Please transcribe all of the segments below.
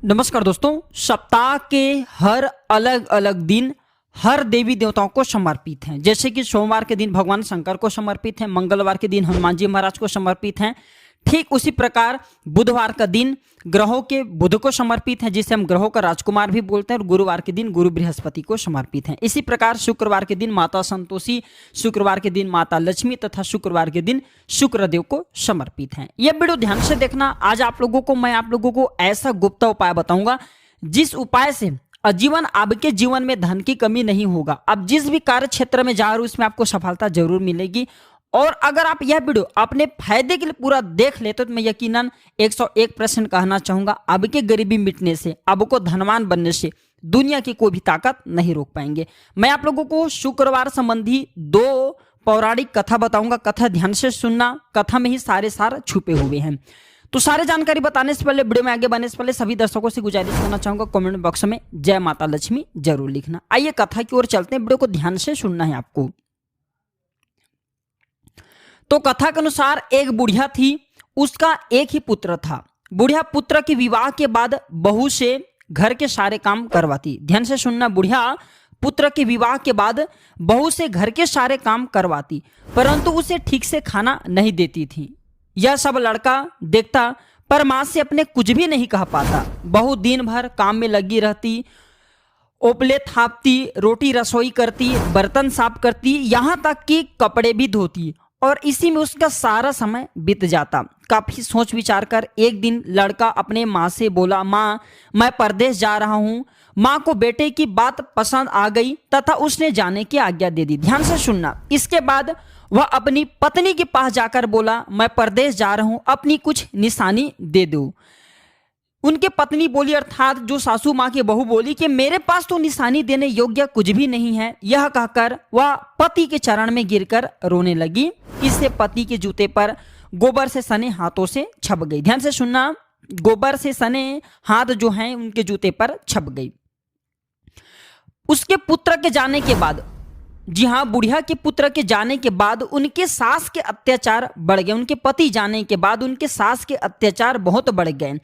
नमस्कार दोस्तों। सप्ताह के हर अलग अलग दिन हर देवी देवताओं को समर्पित हैं। जैसे कि सोमवार के दिन भगवान शंकर को समर्पित है, मंगलवार के दिन हनुमान जी महाराज को समर्पित हैं। ठीक उसी प्रकार बुधवार का दिन ग्रहों के बुध को समर्पित है, जिसे हम ग्रहों का राजकुमार भी बोलते हैं, और गुरुवार के दिन गुरु बृहस्पति को समर्पित हैं। इसी प्रकार शुक्रवार के दिन माता संतोषी, शुक्रवार के दिन माता लक्ष्मी तथा शुक्रवार के दिन शुक्रदेव को समर्पित हैं। यह वीडियो ध्यान से देखना। आज मैं आप लोगों को ऐसा गुप्त उपाय बताऊंगा जिस उपाय से आजीवन आपके जीवन में धन की कमी नहीं होगा। अब जिस भी कार्य क्षेत्र में जा रहे हो उसमें आपको सफलता जरूर मिलेगी। और अगर आप यह वीडियो अपने फायदे के लिए पूरा देख लेते तो मैं यकीनन 101% कहना चाहूंगा, आपकी गरीबी मिटने से, आपको धनवान बनने से दुनिया की कोई भी ताकत नहीं रोक पाएंगे। मैं आप लोगों को शुक्रवार संबंधी 2 पौराणिक कथा बताऊंगा। कथा ध्यान से सुनना, कथा में ही सारे सार छुपे हुए हैं। तो सारे जानकारी बताने से पहले, वीडियो में आगे बढ़ने से पहले सभी दर्शकों से गुजारिश करना चाहूंगा, कमेंट बॉक्स में जय माता लक्ष्मी जरूर लिखना। आइए कथा की ओर चलते हैं। वीडियो को ध्यान से सुनना है आपको। तो कथा के अनुसार एक बुढ़िया थी, उसका एक ही पुत्र था। बुढ़िया पुत्र के विवाह के बाद बहू से घर के सारे काम करवाती। ध्यान से सुनना, बुढ़िया पुत्र के विवाह के बाद बहू से घर के सारे काम करवाती, परंतु उसे ठीक से खाना नहीं देती थी। यह सब लड़का देखता, पर मां से अपने कुछ भी नहीं कह पाता। बहू दिन भर काम में लगी रहती, ओपले थापती, रोटी रसोई करती, बर्तन साफ करती, यहाँ तक कि कपड़े भी धोती, और इसी में उसका सारा समय बीत जाता। काफी सोच विचार कर एक दिन लड़का अपने माँ से बोला, माँ मैं परदेश जा रहा हूँ। माँ को बेटे की बात पसंद आ गई तथा उसने जाने की आज्ञा दे दी। ध्यान से सुनना। इसके बाद वह अपनी पत्नी के पास जाकर बोला, मैं परदेश जा रहा हूँ, अपनी कुछ निशानी दे दो। उनके पत्नी बोली, अर्थात जो सासू माँ की बहू बोली कि मेरे पास तो निशानी देने योग्य कुछ भी नहीं है। यह कहकर वह पति के चरण में गिरकर रोने लगी। इससे पति के जूते पर गोबर से सने हाथों से छप गई। ध्यान से सुनना, गोबर से सने हाथ जो हैं उनके जूते पर छप गई। उसके पुत्र के जाने के बाद, जी हाँ, बुढ़िया के पुत्र के जाने के बाद उनके सास के अत्याचार बढ़ गए। उनके पति जाने के बाद उनके सास के अत्याचार बहुत बढ़ गए।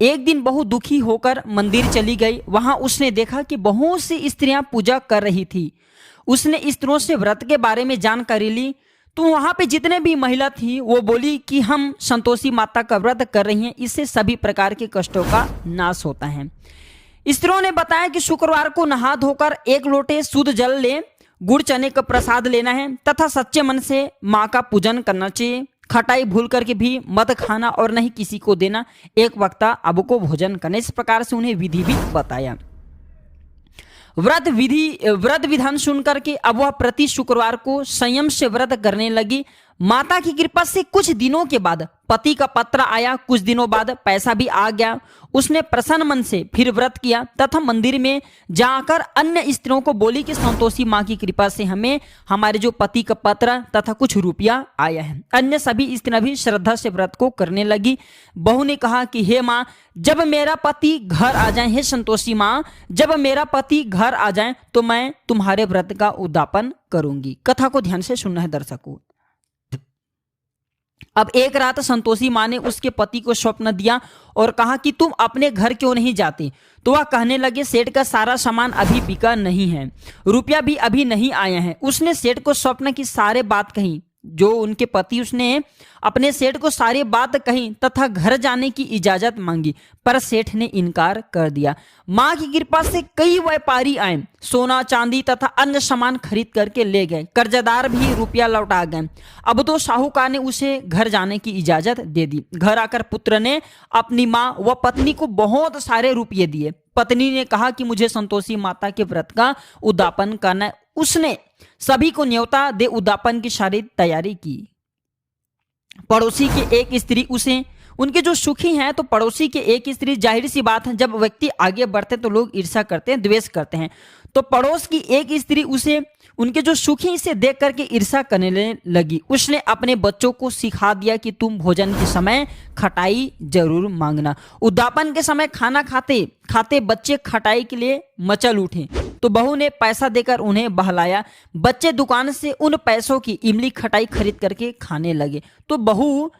एक दिन बहू दुखी होकर मंदिर चली गई। वहां उसने देखा कि बहुत सी स्त्रियां पूजा कर रही थी। उसने स्त्रियों से व्रत के बारे में जानकारी ली, तो वहां पे जितने भी महिला थी वो बोली कि हम संतोषी माता का व्रत कर रही हैं, इससे सभी प्रकार के कष्टों का नाश होता है। स्त्रियों ने बताया कि शुक्रवार को नहा धोकर 1 लोटे शुद्ध जल ले, गुड़ चने का प्रसाद लेना है तथा सच्चे मन से माँ का पूजन करना चाहिए। खटाई भूल करके भी मत खाना और नहीं किसी को देना। एक वक्त अब को भोजन करने, इस प्रकार से उन्हें विधि भी बताया। व्रत विधान सुनकर के अब वह प्रति शुक्रवार को संयम से व्रत करने लगी। माता की कृपा से कुछ दिनों के बाद पति का पत्र आया। कुछ दिनों बाद पैसा भी आ गया। उसने प्रसन्न मन से फिर व्रत किया तथा मंदिर में जाकर अन्य स्त्रियों को बोली कि संतोषी माँ की कृपा से हमें हमारे जो पति का पत्र तथा कुछ रुपया आया है। अन्य सभी स्त्रियां भी श्रद्धा से व्रत को करने लगी। बहू ने कहा कि हे माँ, जब मेरा पति घर आ जाए, हे संतोषी माँ, जब मेरा पति घर आ जाए तो मैं तुम्हारे व्रत का उद्यापन करूंगी। कथा को ध्यान से सुनना है दर्शकों। अब एक रात संतोषी माँ ने उसके पति को स्वप्न दिया और कहा कि तुम अपने घर क्यों नहीं जाते। तो वह कहने लगे, सेठ का सारा सामान अभी बिका नहीं है, रुपया भी अभी नहीं आया है। उसने सेठ को स्वप्न की सारे बात कही। जो उनके पति, उसने अपने सेठ को सारी बात कही तथा घर जाने की इजाजत मांगी, पर सेठ ने इनकार कर दिया। मां की कृपा से कई व्यापारी आए, सोना चांदी तथा अन्य सामान खरीद करके ले गए। कर्जदार भी रुपया लौटा गए। अब तो साहूकार ने उसे घर जाने की इजाजत दे दी। घर आकर पुत्र ने अपनी माँ व पत्नी को बहुत सारे रुपये दिए। पत्नी ने कहा कि मुझे संतोषी माता के व्रत का उद्यापन करना है। उसने सभी को न्योता दे उद्यापन की सारी तैयारी की। पड़ोसी की एक स्त्री उसे, उनके जो सुखी हैं, तो पड़ोसी के एक स्त्री, जाहिर सी बात है जब व्यक्ति आगे बढ़ते तो लोग ईर्ष्या करते हैं, द्वेष करते हैं। तो पड़ोस की एक स्त्री उसे, उनके जो सुखी, इसे देख करके ईर्ष्या करने लगी। उसने अपने बच्चों को सिखा दिया कि तुम भोजन के समय खटाई जरूर मांगना। उद्यापन के समय खाना खाते खाते बच्चे खटाई के लिए मचल उठे, तो बहू ने पैसा देकर उन्हें बहलाया। बच्चे दुकान से उन पैसों की इमली खटाई खरीद करके खाने लगे। तो बहू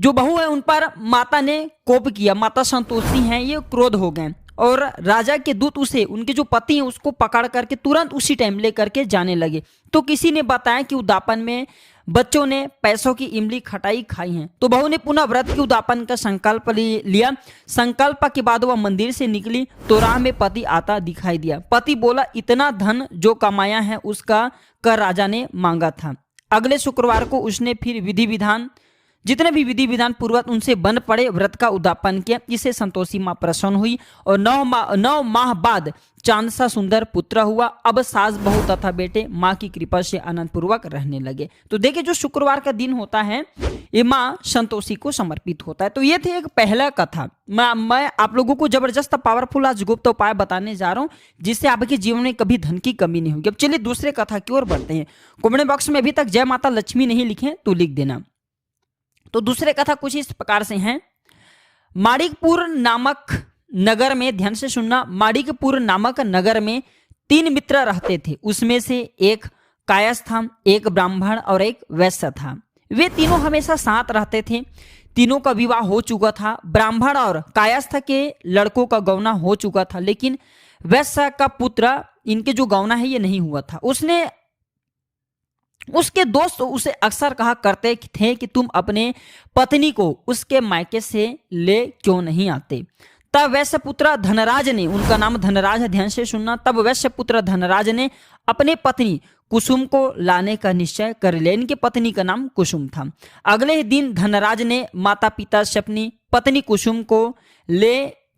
जो बहू है उन पर माता ने कोप किया। माता संतोषी हैं, ये क्रोध हो गए और राजा के दूत उसे, उनके जो पति हैं उसको पकड़ करके तुरंत उसी टाइम ले करके जाने लगे। तो किसी ने बताया कि उद्यापन में बच्चों ने पैसों की इमली खटाई खाई है। तो बहू ने पुनः व्रत के उद्यापन का संकल्प लिया। संकल्प के बाद वह मंदिर से निकली तो राह में पति आता दिखाई दिया। पति बोला, इतना धन जो कमाया है उसका कर राजा ने मांगा था। अगले शुक्रवार को उसने फिर जितने भी विधि विधान पूर्वक उनसे बन पड़े व्रत का उद्यापन किया। इससे संतोषी माँ प्रसन्न हुई और 9 माह बाद चांद सा सुंदर पुत्र हुआ। अब सास बहू तथा बेटे माँ की कृपा से आनंद पूर्वक रहने लगे। तो देखिए, जो शुक्रवार का दिन होता है ये माँ संतोषी को समर्पित होता है। तो ये थी एक पहला कथा। मैं आप लोगों को जबरदस्त पावरफुल आज गुप्त उपाय बताने जा रहा हूँ जिससे आपके जीवन में कभी धन की कमी नहीं होगी। अब चलिए दूसरे कथा की ओर बढ़ते हैं। कमेंट बॉक्स में अभी तक जय माता लक्ष्मी नहीं लिखे तो लिख देना। तो दूसरे कथा कुछ इस प्रकार से हैं। माणिकपुर नामक नगर में, ध्यान से सुनना, माणिकपुर नामक नगर में 3 मित्र रहते थे। उसमें से एक कायस्थ था, एक ब्राह्मण और एक वैश्य था। वे तीनों हमेशा साथ रहते थे। तीनों का विवाह हो चुका था। ब्राह्मण और कायस्थ के लड़कों का गौना हो चुका था, लेकिन वैश्य का पुत्र, इनके जो गौना है ये नहीं हुआ था। उसके दोस्त उसे अक्सर कहा करते थे कि तुम अपने पत्नी को उसके मायके से ले क्यों नहीं आते। तब वैश्य पुत्र धनराज ने, उनका नाम धनराज है, ध्यान से सुनना, तब वैश्य पुत्र धनराज ने अपने पत्नी कुसुम को लाने का निश्चय कर लिया। इनकी पत्नी का नाम कुसुम था। अगले ही दिन धनराज ने माता पिता से अपनी पत्नी कुसुम को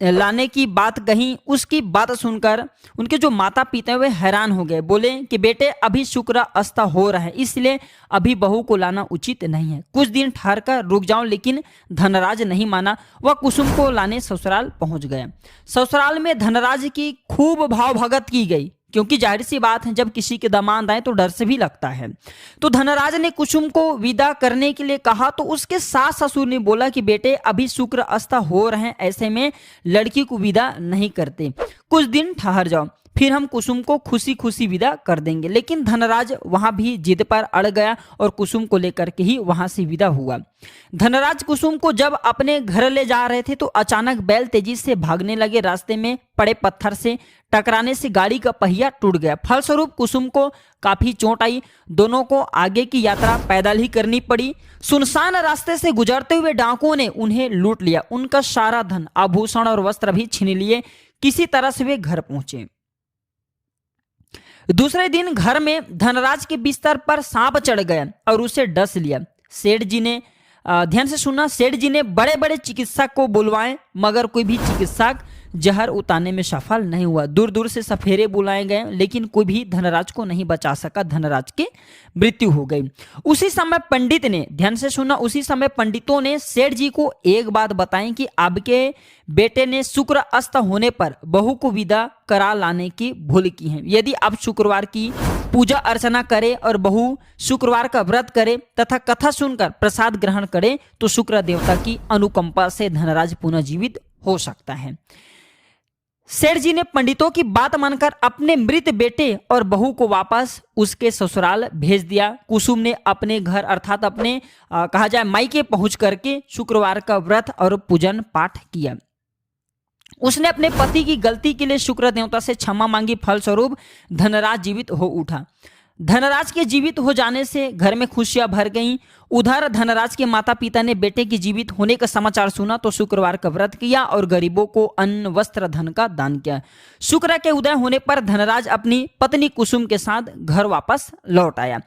लाने की बात कही। उसकी बात सुनकर उनके जो माता पिता वे हैरान हो गए। बोले कि बेटे, अभी शुक्र अस्त हो रहा है, इसलिए अभी बहू को लाना उचित नहीं है। कुछ दिन ठहर कर रुक जाओ। लेकिन धनराज नहीं माना। वह कुसुम को लाने ससुराल पहुंच गया। ससुराल में धनराज की खूब भाव भगत की गई, क्योंकि जाहिर सी बात है जब किसी के दामाद आए तो डर से भी लगता है। तो धनराज ने कुसुम को विदा करने के लिए कहा तो उसके सास ससुर ने बोला कि बेटे, अभी शुक्र अस्त हो रहे हैं, ऐसे में लड़की को विदा नहीं करते, कुछ दिन ठहर जाओ, फिर हम कुसुम को खुशी खुशी विदा कर देंगे। लेकिन धनराज वहां भी जिद पर अड़ गया और कुसुम को लेकर के ही वहां से विदा हुआ। धनराज कुसुम को जब अपने घर ले जा रहे थे तो अचानक बैल तेजी से भागने लगे। रास्ते में पड़े पत्थर से टकराने से गाड़ी का पहिया टूट गया। फलस्वरूप कुसुम को काफी चोट आई। दोनों को आगे की यात्रा पैदल ही करनी पड़ी। सुनसान रास्ते से गुजरते हुए डाकुओं ने उन्हें लूट लिया। उनका सारा धन, आभूषण और वस्त्र भी छीन लिए। किसी तरह से वे घर पहुंचे। दूसरे दिन घर में धनराज के बिस्तर पर सांप चढ़ गया और उसे डस लिया। सेठ जी ने, ध्यान से सुनना, सेठ जी ने बड़े बड़े चिकित्सक को बुलवाए, मगर कोई भी चिकित्सक जहर उतारने में सफल नहीं हुआ। दूर दूर से सफेरे बुलाए गए, लेकिन कोई भी धनराज को नहीं बचा सका। धनराज की मृत्यु हो गई। उसी समय पंडित ने, ध्यान से सुना, उसी समय पंडितों ने सेठ जी को एक बात बताई कि आपके बेटे ने शुक्र अस्त होने पर बहू को विदा करा लाने की भूल की है। यदि आप शुक्रवार की पूजा अर्चना करें और बहू शुक्रवार का व्रत करे तथा कथा सुनकर प्रसाद ग्रहण करे तो शुक्र देवता की अनुकंपा से धनराज पुनः जीवित हो सकता है। सेठ जी ने पंडितों की बात मानकर अपने मृत बेटे और बहू को वापस उसके ससुराल भेज दिया। कुसुम ने अपने घर अर्थात अपने कहा जाए मायके पहुंच करके शुक्रवार का व्रत और पूजन पाठ किया। उसने अपने पति की गलती के लिए शुक्र देवता से क्षमा मांगी। फलस्वरूप धनराज जीवित हो उठा। धनराज के जीवित हो जाने से घर में खुशियां भर गईं। उधर धनराज के माता पिता ने बेटे के जीवित होने का समाचार सुना तो शुक्रवार का व्रत किया और गरीबों को अन्न वस्त्र धन का दान किया। शुक्र के उदय होने पर धनराज अपनी पत्नी कुसुम के साथ घर वापस लौट आया।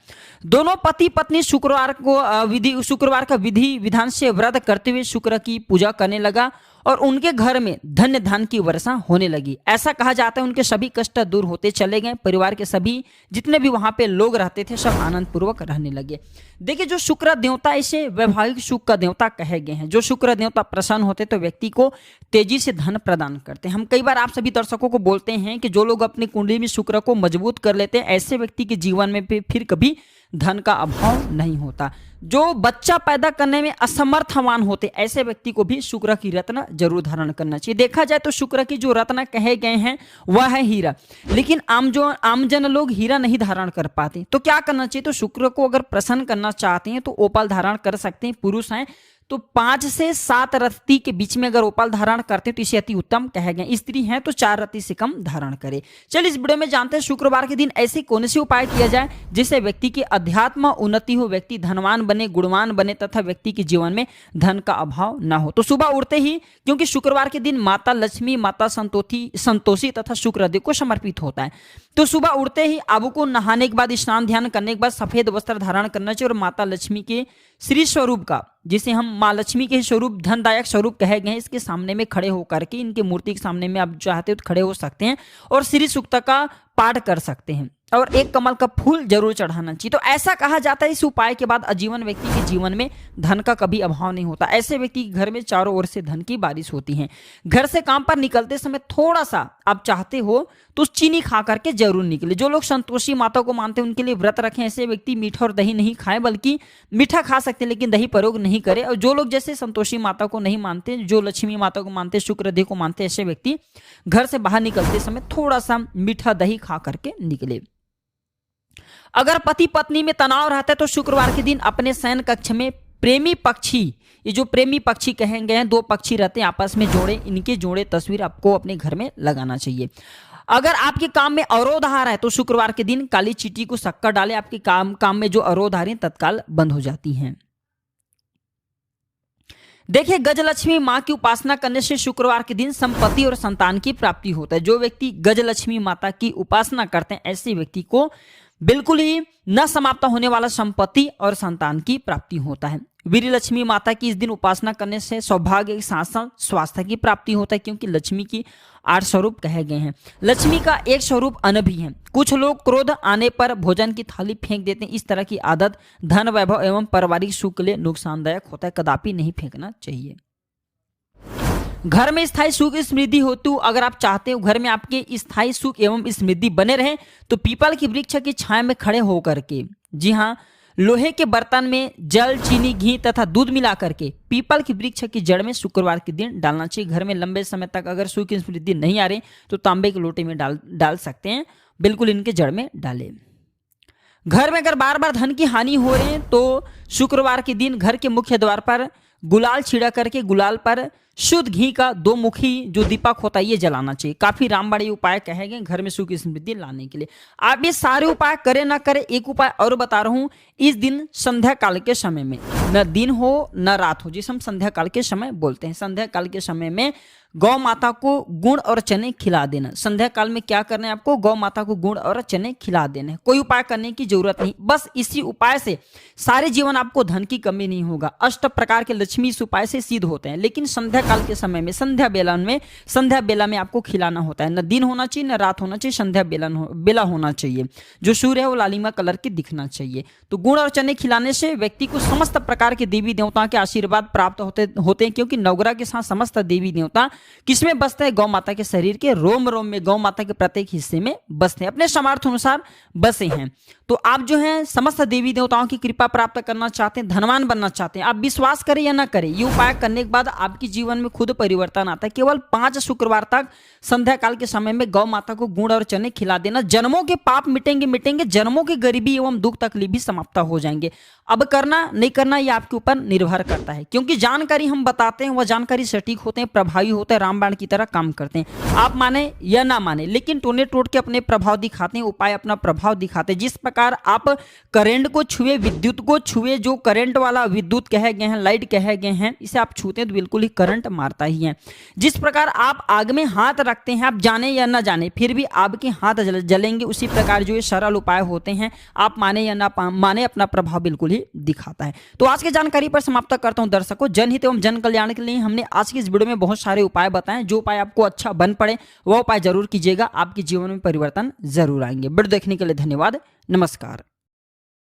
दोनों पति पत्नी शुक्रवार का विधि विधान से व्रत करते हुए शुक्र की पूजा करने लगा और उनके घर में धन्य धन की वर्षा होने लगी। ऐसा कहा जाता है उनके सभी कष्ट दूर होते चले गए। परिवार के सभी जितने भी वहां पे लोग रहते थे सब आनंद पूर्वक रहने लगे। देखिए, जो शुक्र देवता इसे वैवाहिक सुख का देवता कहे गए हैं। जो शुक्र देवता प्रसन्न होते तो व्यक्ति को तेजी से धन प्रदान करते हैं। हम कई बार आप सभी दर्शकों को बोलते हैं कि जो लोग अपनी कुंडली में शुक्र को मजबूत कर लेते हैं ऐसे व्यक्ति के जीवन में फिर कभी धन का अभाव नहीं होता। जो बच्चा पैदा करने में असमर्थवान होते ऐसे व्यक्ति को भी शुक्र की रत्न जरूर धारण करना चाहिए। देखा जाए तो शुक्र की जो रत्न कहे गए हैं वह है हीरा, लेकिन आमजन लोग हीरा नहीं धारण कर पाते। तो क्या करना चाहिए? तो शुक्र को अगर प्रसन्न करना चाहते हैं तो ओपल धारण कर सकते हैं। पुरुष हैं तो 5 से 7 रत्ती के बीच में अगर उपाल धारण करते हैं तो इसे अति उत्तम कहे गए। स्त्री हैं तो 4 रत्ती से कम धारण करे। चलिए इस वीडियो में जानते हैं शुक्रवार के दिन ऐसे कौन से उपाय किया जाए जिससे व्यक्ति की अध्यात्म उन्नति हो, व्यक्ति धनवान बने, गुणवान बने तथा व्यक्ति के जीवन में धन का अभाव ना हो। तो सुबह उठते ही, क्योंकि शुक्रवार के दिन माता लक्ष्मी, माता संतोषी तथा शुक्रदेव को समर्पित होता है, तो सुबह उठते ही आपको नहाने के बाद, स्नान ध्यान करने के बाद सफेद वस्त्र धारण करना चाहिए और माता लक्ष्मी के श्री स्वरूप का, जिसे हम माँ लक्ष्मी के स्वरूप, धनदायक स्वरूप कहे गए हैं, इसके सामने में खड़े होकर के, इनके मूर्ति के सामने में आप चाहते हो तो खड़े हो सकते हैं और श्री सूक्त का पाठ कर सकते हैं और एक कमल का फूल जरूर चढ़ाना चाहिए। तो ऐसा कहा जाता है इस उपाय के बाद आजीवन व्यक्ति के जीवन में धन का कभी अभाव नहीं होता। ऐसे व्यक्ति के घर में चारों ओर से धन की बारिश होती है। घर से काम पर निकलते समय थोड़ा सा आप चाहते हो तो चीनी खा करके जरूर निकले। जो लोग संतोषी माता को मानते हैं उनके लिए व्रत रखें। ऐसे व्यक्ति मीठा और दही नहीं खाएं, बल्कि मीठा खा सकते हैं लेकिन दही प्रयोग नहीं करें। और जो लोग जैसे संतोषी माता को नहीं मानते, जो लक्ष्मी माता को मानते, शुक्रदेव को मानते, ऐसे व्यक्ति घर से बाहर निकलते समय थोड़ा सा मीठा दही खा करके निकले। अगर पति पत्नी में तनाव रहता है तो शुक्रवार के दिन अपने शयन कक्ष में प्रेमी पक्षी, ये जो प्रेमी पक्षी कहेंगे हैं, 2 पक्षी रहते हैं आपस में जोड़े, इनके जोड़े तस्वीर आपको अपने घर में लगाना चाहिए। अगर आपके काम में अवरोध आ रहा है तो शुक्रवार के दिन काली चींटी को शक्कर डाले, आपके काम में जो अवरोध आ रहे हैं तत्काल बंद हो जाती हैं। देखिए, गजलक्ष्मी माँ की उपासना करने से शुक्रवार के दिन संपत्ति और संतान की प्राप्ति होता है। जो व्यक्ति गजलक्ष्मी माता की उपासना करते हैं ऐसे व्यक्ति को बिल्कुल ही न समाप्त होने वाला संपत्ति और संतान की प्राप्ति होता है। वीर लक्ष्मी माता की इस दिन उपासना करने से सौभाग्य के साथ साथ स्वास्थ्य की प्राप्ति होता है, क्योंकि लक्ष्मी की 8 स्वरूप कहे गए हैं। लक्ष्मी का एक स्वरूप अन्न भी है। कुछ लोग क्रोध आने पर भोजन की थाली फेंक देते हैं। इस तरह की आदत धन, वैभव एवं पारिवारिक सुख के लिए नुकसानदायक होता है, कदापि नहीं फेंकना चाहिए। घर में स्थायी सुख समृद्धि होती, अगर आप चाहते हो घर में आपके स्थायी सुख एवं समृद्धि बने रहे तो पीपल की वृक्ष की छाया में खड़े होकर के, जी हाँ, लोहे के बर्तन में जल, चीनी, घी तथा दूध मिला करके पीपल की वृक्ष की जड़ में शुक्रवार के दिन डालना चाहिए। घर में लंबे समय तक अगर सुख की समृद्धि नहीं आ रही तो तांबे के लोटे में डाल सकते हैं, बिल्कुल इनके जड़ में डालें। घर में अगर बार बार धन की हानि हो रही है तो शुक्रवार के दिन घर के मुख्य द्वार पर गुलाल छिड़क करके गुलाल पर शुद्ध घी का 2 मुखी जो दीपक होता है ये जलाना चाहिए। काफी रामबाड़ी उपाय कहे गए घर में सुख की समृद्धि लाने के लिए। आप ये सारे उपाय करें ना करें, एक उपाय और बता रहा हूं, इस दिन संध्या काल के समय में, न दिन हो न रात हो, जिसे हम संध्या काल के समय बोलते हैं, संध्या काल के समय में गौ माता को गुड़ और चने खिला देना। संध्या काल में क्या करना है आपको? गौ माता को गुड़ और चने खिला देना है। कोई उपाय करने की जरूरत नहीं, बस इसी उपाय से सारे जीवन आपको धन की कमी नहीं होगा। 8 प्रकार के लक्ष्मी इस उपाय से सिद्ध होते हैं, लेकिन संध्या काल के समय में, संध्या बेला में आपको खिलाना होता है। न दिन होना चाहिए न रात होना चाहिए, संध्या बेला होना चाहिए। जो सूर्य है वो लालिमा कलर की दिखना चाहिए। तो गुड़ और चने खिलाने से व्यक्ति को समस्त प्रकार के देवी देवताओं के आशीर्वाद प्राप्त होते हैं, क्योंकि नवग्रह के साथ समस्त देवी देवता किसमें बसते हैं? गौ माता के शरीर के रोम रोम में, गौ माता के प्रत्येक हिस्से में बसते हैं, अपने सामर्थ्य अनुसार बसे हैं। तो आप जो है समस्त देवी देवताओं की कृपा प्राप्त करना चाहते हैं, धनवान बनना चाहते हैं, आप विश्वास करें या ना करें, ये उपाय करने के बाद आपके जीवन में खुद परिवर्तन आता है। केवल 5 शुक्रवार तक संध्या काल के समय में गौ माता को गुड़ और चने खिला देना, जन्मों के पाप मिटेंगे, जन्मों की गरीबी एवं दुख तकलीफ भी समाप्त हो जाएंगे। अब करना नहीं करना ये आपके ऊपर निर्भर करता है, क्योंकि जानकारी हम बताते हैं वह जानकारी सटीक होते हैं, प्रभावी होते हैं, रामबाण की तरह काम करते हैं। आप माने या ना माने, लेकिन टोने टोट के अपने प्रभाव दिखाते हैं, उपाय अपना प्रभाव दिखाते हैं। जिस प्रकार आप करंट को छुए, विद्युत को छुए, जो करंट वाला विद्युत कहे गए हैं, लाइट कहे गए हैं, इसे आप छूते हैं तो बिल्कुल ही करंट मारता ही है। जिस प्रकार आप आग में हाथ रखते हैं, आप जाने या ना जाने फिर भी आपके हाथ जलेंगे, उसी प्रकार जो ये सरल उपाय होते हैं, आप माने या ना माने, अपना प्रभाव बिल्कुल ही दिखाता है। तो आज की जानकारी पर समाप्त करता हूं दर्शकों। जनहित एवं जन कल्याण के लिए हमने आज की इस वीडियो में बहुत सारे उपाय बताए। जो उपाय आपको अच्छा बन पड़े वह उपाय जरूर कीजिएगा, आपके जीवन में परिवर्तन जरूर आएंगे। वीडियो देखने के लिए धन्यवाद, नमस्कार।